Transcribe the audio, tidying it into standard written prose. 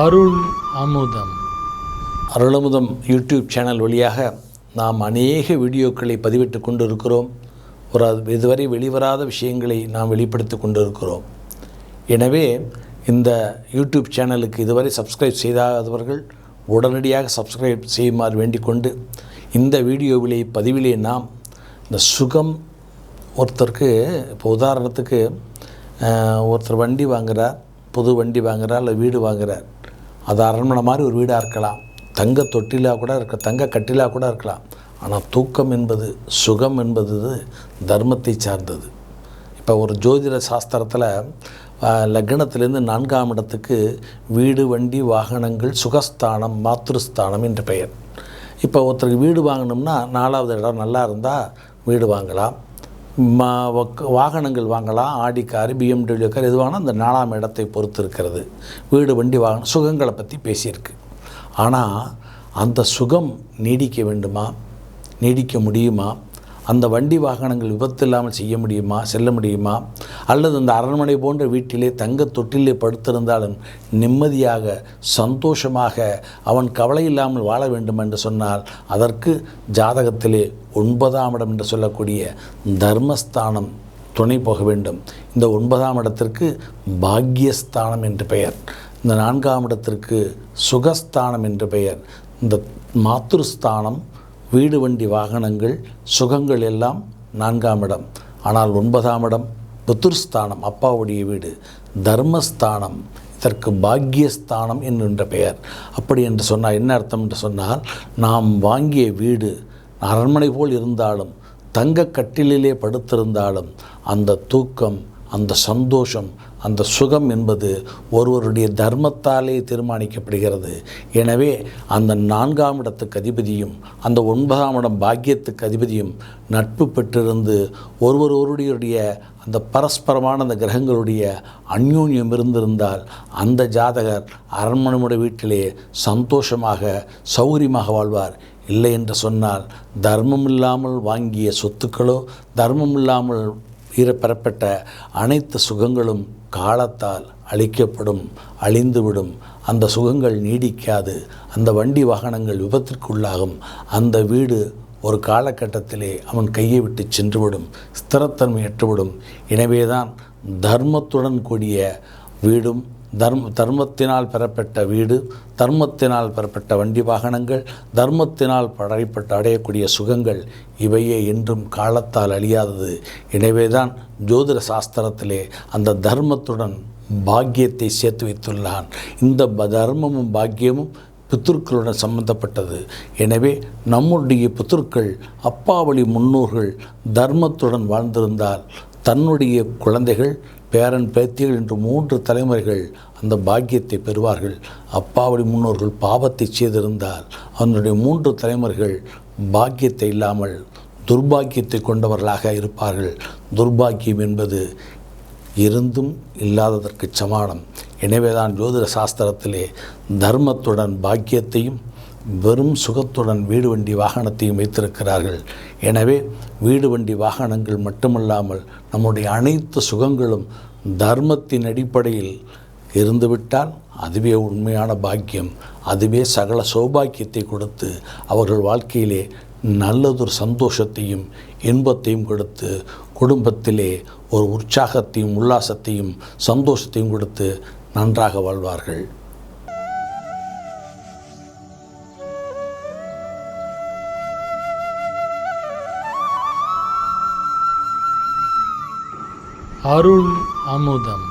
அருள் அமுதம். அருளமுதம் YouTube channel வழியாக நாம் அநேக வீடியோக்களை பதிவிட்டு கொண்டு இருக்கிறோம். இதுவரை வெளிவராத விஷயங்களை நாம் வெளிப்படுத்தி கொண்டு இருக்கிறோம். எனவே இந்த யூடியூப் சேனலுக்கு இதுவரை சப்ஸ்கிரைப் செய்யாதவர்கள் உடனடியாக சப்ஸ்கிரைப் செய்யுமாறு வேண்டிக்கொண்டு, இந்த வீடியோவிலே பதிவிலே நாம் இந்த சுகம் ஒருத்தருக்கு, இப்போ உதாரணத்துக்கு ஒருத்தர் வண்டி வாங்குகிறார், புது வண்டி வாங்குகிறார், இல்லை வீடு வாங்குகிறார். அது அரண்மனை மாதிரி ஒரு வீடாக இருக்கலாம், தங்க தொட்டிலாக கூட தங்க கட்டிலாக கூட இருக்கலாம். ஆனால் தூக்கம் என்பது, சுகம் என்பது தர்மத்தை சார்ந்தது. இப்போ ஒரு ஜோதிட சாஸ்திரத்தில் லக்னத்திலேருந்து 4ஆம் இடத்துக்கு வீடு, வண்டி, வாகனங்கள், சுகஸ்தானம், மாத்ருஸ்தானம் என்று பெயர். இப்போ ஒருத்தருக்கு வீடு வாங்கணும்னா 4ஆவது இடம் நல்லா இருந்தால் வீடு வாங்கலாம், வாகனங்கள் வாங்கலாம், ஆடி கார், BMW கார், எது வாங்கினா அந்த 4ஆம் இடத்தை பொறுத்து இருக்கிறது. வீடு, வண்டி, வாகனம், சுகங்களை பற்றி பேசியிருக்கு. ஆனால் அந்த சுகம் நீடிக்க வேண்டுமா, நீடிக்க முடியுமா? அந்த வண்டி வாகனங்கள் விபத்து இல்லாமல் செய்ய முடியுமா, செல்ல முடியுமா? அல்லது அந்த அரண்மனை போன்ற வீட்டிலே தங்க தொட்டிலே படுத்திருந்தாலும் நிம்மதியாக, சந்தோஷமாக, அவன் கவலை இல்லாமல் வாழ வேண்டும் என்று சொன்னால் அதற்கு ஜாதகத்திலே 9ஆம் இடம் என்று சொல்லக்கூடிய தர்மஸ்தானம் துணை போக வேண்டும். இந்த 9ஆம் இடத்திற்கு பாக்யஸ்தானம் என்று பெயர், இந்த 4ஆம் இடத்திற்கு சுகஸ்தானம் என்று பெயர். இந்த மாத்ருஸ்தானம், வீடு, வண்டி, வாகனங்கள், சுகங்கள் எல்லாம் 4ஆம் இடம். ஆனால் 9ஆம் இடம் புத்திருஸ்தானம், அப்பாவுடைய வீடு, தர்மஸ்தானம், இதற்கு பாக்யஸ்தானம் என்கின்ற பெயர். அப்படி என்று சொன்னால் என்ன அர்த்தம் என்று சொன்னால், நாம் வாங்கிய வீடு அரண்மனை போல் இருந்தாலும், தங்க கட்டிலே படுத்திருந்தாலும், அந்த தூக்கம், அந்த சந்தோஷம், அந்த சுகம் என்பது ஒருவருடைய தர்மத்தாலே தீர்மானிக்கப்படுகிறது. எனவே அந்த 4ஆம் இடத்துக்கு அதிபதியும் அந்த 9ஆம் இடம் பாக்கியத்துக்கு அதிபதியும் நட்பு பெற்றிருந்து ஒருவருடைய அந்த பரஸ்பரமான அந்த கிரகங்களுடைய அந்யோன்யம் இருந்திருந்தால் அந்த ஜாதகர் அரண்மனையுடைய வீட்டிலே சந்தோஷமாக, சௌகரியமாக வாழ்வார். இல்லை என்று சொன்னால் தர்மம் இல்லாமல் வாங்கிய சொத்துக்களோ, தர்மம் இல்லாமல் பெறப்பட்ட அனைத்து சுகங்களும் காலத்தால் அழிக்கப்படும், அழிந்துவிடும். அந்த சுகங்கள் நீடிக்காது. அந்த வண்டி வாகனங்கள் விபத்திற்குள்ளாகும். அந்த வீடு ஒரு காலகட்டத்திலே அவன் கையை விட்டு சென்றுவிடும், ஸ்திரத்தன்மை ஏற்றுவிடும். எனவேதான் தர்மத்துடன் கூடிய வீடும், தர்மத்தினால் பெறப்பட்ட வீடு, தர்மத்தினால் பெறப்பட்ட வண்டி வாகனங்கள், தர்மத்தினால் அடையக்கூடிய சுகங்கள், இவையே என்றும் காலத்தால் அழியாதது. எனவேதான் ஜோதிட சாஸ்திரத்திலே அந்த தர்மத்துடன் பாக்கியத்தை சேர்த்து வைத்துள்ளான். இந்த தர்மமும் பாக்கியமும் பித்ருக்களுடன் சம்பந்தப்பட்டது. எனவே நம்முடைய பித்ருக்கள், அப்பாவளி முன்னோர்கள் தர்மத்துடன் வாழ்ந்திருந்தால் தன்னுடைய குழந்தைகள், பேரன், பேத்திகள் என்று 3 தலைமுறைகள் அந்த பாக்கியத்தை பெறுவார்கள். அப்பாவளி முன்னோர்கள் பாவத்தை செய்திருந்தால் அவனுடைய 3 தலைமுறைகள் பாக்கியத்தை இல்லாமல் துர்பாக்கியத்தை கொண்டவர்களாக இருப்பார்கள். துர்பாக்கியம் என்பது இருந்தும் இல்லாததற்கு சமானம். எனவேதான் ஜோதிட சாஸ்திரத்திலே தர்மத்துடன் பாக்கியத்தையும் வெறும் சுகத்துடன் வீடு, வண்டி, வாகனத்தையும் வைத்திருக்கிறார்கள். எனவே வீடு, வண்டி, வாகனங்கள் மட்டுமல்லாமல் நம்முடைய அனைத்து சுகங்களும் தர்மத்தின் அடிப்படையில் இருந்துவிட்டால் அதுவே உண்மையான பாக்கியம். அதுவே சகல சௌபாக்கியத்தை கொடுத்து அவர்கள் வாழ்க்கையிலே நல்லதொரு சந்தோஷத்தையும் இன்பத்தையும் கொடுத்து குடும்பத்திலே ஒரு உற்சாகத்தையும் உல்லாசத்தையும் சந்தோஷத்தையும் கொடுத்து நன்றாக வாழ்வார்கள். அருள் அமுதம்.